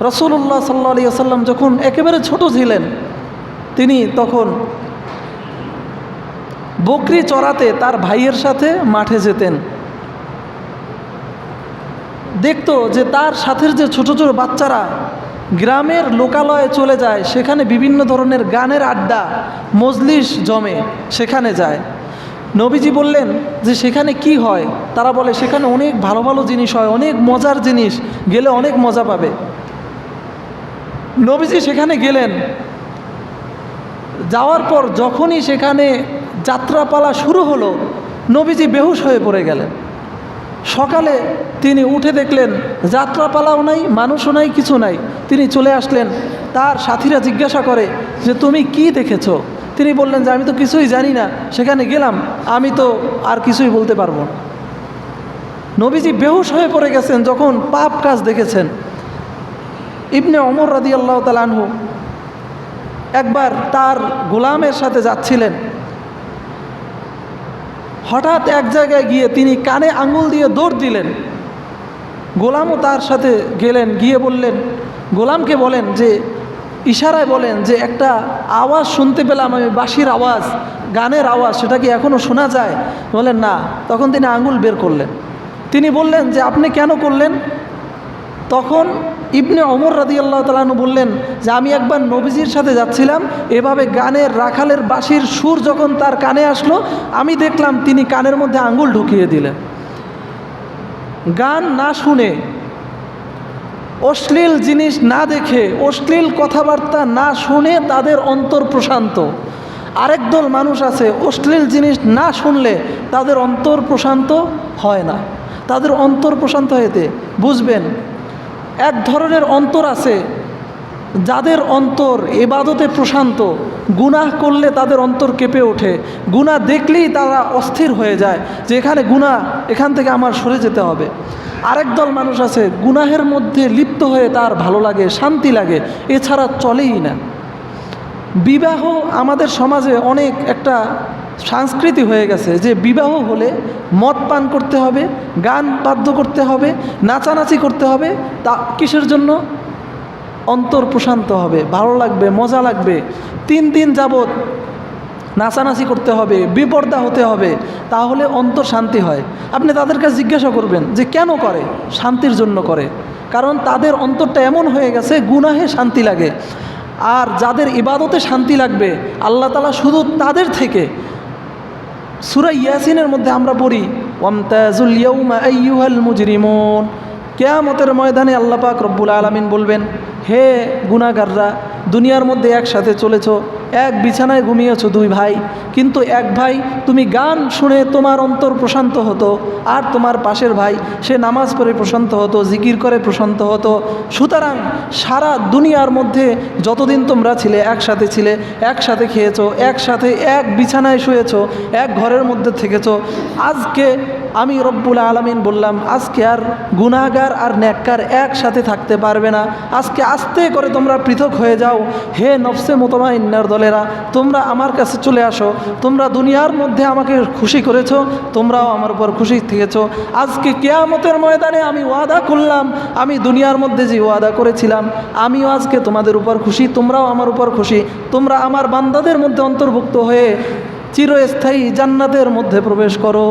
রাসূলুল্লাহ সাল্লাল্লাহু আলাইহি ওয়াসাল্লাম যখন একেবারে ছোট ছিলেন, তিনি তখন বকরি চড়াতে তার ভাইয়ের সাথে মাঠে যেতেন। দেখতো যে তার সাথের যে ছোট ছোট বাচ্চারা গ্রামের লোকালয়ে চলে যায়, সেখানে বিভিন্ন ধরনের গানের আড্ডা মজলিস জমে, সেখানে যায়। নবীজি বললেন যে সেখানে কি হয়? তারা বলে সেখানে অনেক ভালো ভালো জিনিস হয়, অনেক মজার জিনিস, গেলে অনেক মজা পাবে। নবীজি সেখানে গেলেন। যাওয়ার পর যখনই সেখানে যাত্রাপালা শুরু হলো, নবীজি বেহুশ হয়ে পড়ে গেলেন। সকালে তিনি উঠে দেখলেন যাত্রাপালাও নাই, মানুষও নাই, কিছু নাই। তিনি চলে আসলেন। তার সাথীরা জিজ্ঞাসা করে যে তুমি কি দেখেছো? তিনি বললেন যে আমি তো কিছুই জানি না, সেখানে গেলাম, আমি তো আর কিছুই বলতে পারবো না। নবীজি বেহুশ হয়ে পড়ে গেছেন যখন পাপ কাজ দেখেছেন। ইবনে ওমর রাদিয়াল্লাহু তাআলা আনহু একবার তার গোলামের সাথে যাচ্ছিলেন। হঠাৎ এক জায়গায় গিয়ে তিনি কানে আঙুল দিয়ে দৌড় দিলেন। গোলামও তার সাথে গেলেন, গিয়ে বললেন, গোলামকে বলেন যে ইশারায় বলেন যে একটা আওয়াজ শুনতে পেলাম আমি, বাঁশির আওয়াজ, গানের আওয়াজ, সেটা কি এখনও শোনা যায়? বলেন না। তখন তিনি আঙুল বের করলেন। তিনি বললেন যে আপনি কেন করলেন? তখন ইবনে ওমর রাদিয়াল্লাহু তাআলা আনহু বললেন যে আমি একবার নবীজির সাথে যাচ্ছিলাম, এভাবে গানের রাখালের বাঁশির সুর যখন তার কানে আসলো, আমি দেখলাম তিনি কানের মধ্যে আঙুল ঢুকিয়ে দিলেন। গান না শুনে, অশ্লীল জিনিস না দেখে, অশ্লীল কথাবার্তা না শুনে তাদের অন্তর প্রশান্ত। আরেক দল মানুষ আছে অশ্লীল জিনিস না শুনলে তাদের অন্তর প্রশান্ত হয় না। তাদের অন্তর প্রশান্ত হইতে বুঝবেন, এক ধরনের অন্তর আছে যাদের অন্তর ইবাদতে প্রশান্ত, গুনাহ করলে তাদের অন্তর কেঁপে ওঠে, গুনাহ দেখলেই তারা অস্থির হয়ে যায় যে এখানে গুনাহ, এখান থেকে আমার সরে যেতে হবে। আরেক দল মানুষ আছে গুনাহের মধ্যে লিপ্ত হয়ে তার ভালো লাগে, শান্তি লাগে, এছাড়া চলেই না। বিবাহ আমাদের সমাজে অনেক একটা সংস্কৃতি হয়ে গেছে যে বিবাহ হলে মদ পান করতে হবে, গান বাদ্য করতে হবে, নাচানাচি করতে হবে। তা কিসের জন্য? অন্তর প্রশান্ত হবে, ভালো লাগবে, মজা লাগবে। 3 দিন যাবৎ নাচানাচি করতে হবে, বিপর্দা হতে হবে, তাহলে অন্তর শান্তি হয়। আপনি তাদের কাছে জিজ্ঞাসা করবেন যে কেন করে? শান্তির জন্য করে। কারণ তাদের অন্তরটা এমন হয়ে গেছে, গুনাহে শান্তি লাগে। আর যাদের ইবাদতে শান্তি লাগবে, আল্লাহ তাআলা শুধু তাদের থেকে, সূরা ইয়াসিনের মধ্যে আমরা পড়ি ওয়ামতাজুল ইয়াউমা আইয়ুহাল মুজরিমুন, কিয়ামতের ময়দানে আল্লাহ পাক রব্বুল আলামিন বলবেন, হে গুনাহগাররা, দুনিয়ার মধ্যে একসাথে চলেছ, এক বিছানায় ঘুমিয়েছো 2 ভাই, কিন্তু এক ভাই তুমি গান শুনে তোমার অন্তর প্রশান্ত হতো, আর তোমার পাশের ভাই সে নামাজ পড়ে প্রশান্ত হতো, জিকির করে প্রশান্ত হতো। সুতরাং সারা দুনিয়ার মধ্যে যতদিন তোমরা ছিলে, একসাথে খেয়েছো, একসাথে এক বিছানায় শুয়েছো, এক ঘরের মধ্যে থেকেছো, আজকে আমি রব্বুল আলামিন বললাম আজকে আর গুনাহগার আর নেককার একসাথে থাকতে পারবে না। আজকে আস্তে করে তোমরা পৃথক হয়ে যাও। হে নফসে মুতমাইন্নার দলেরা, তোমরা আমার কাছে চলে আসো। তোমরা দুনিয়ার মধ্যে আমাকে খুশি করেছো, তোমরাও আমার উপর খুশি থেকেছো। আজকে কিয়ামতের ময়দানে আমি ওয়াদা করলাম, আমি দুনিয়ার মধ্যে যে ওয়াদা করেছিলাম, আমিও আজকে তোমাদের উপর খুশি, তোমরাও আমার উপর খুশি। তোমরা আমার বান্দাদের মধ্যে অন্তর্ভুক্ত হয়ে চিরস্থায়ী জান্নাতের মধ্যে প্রবেশ করো।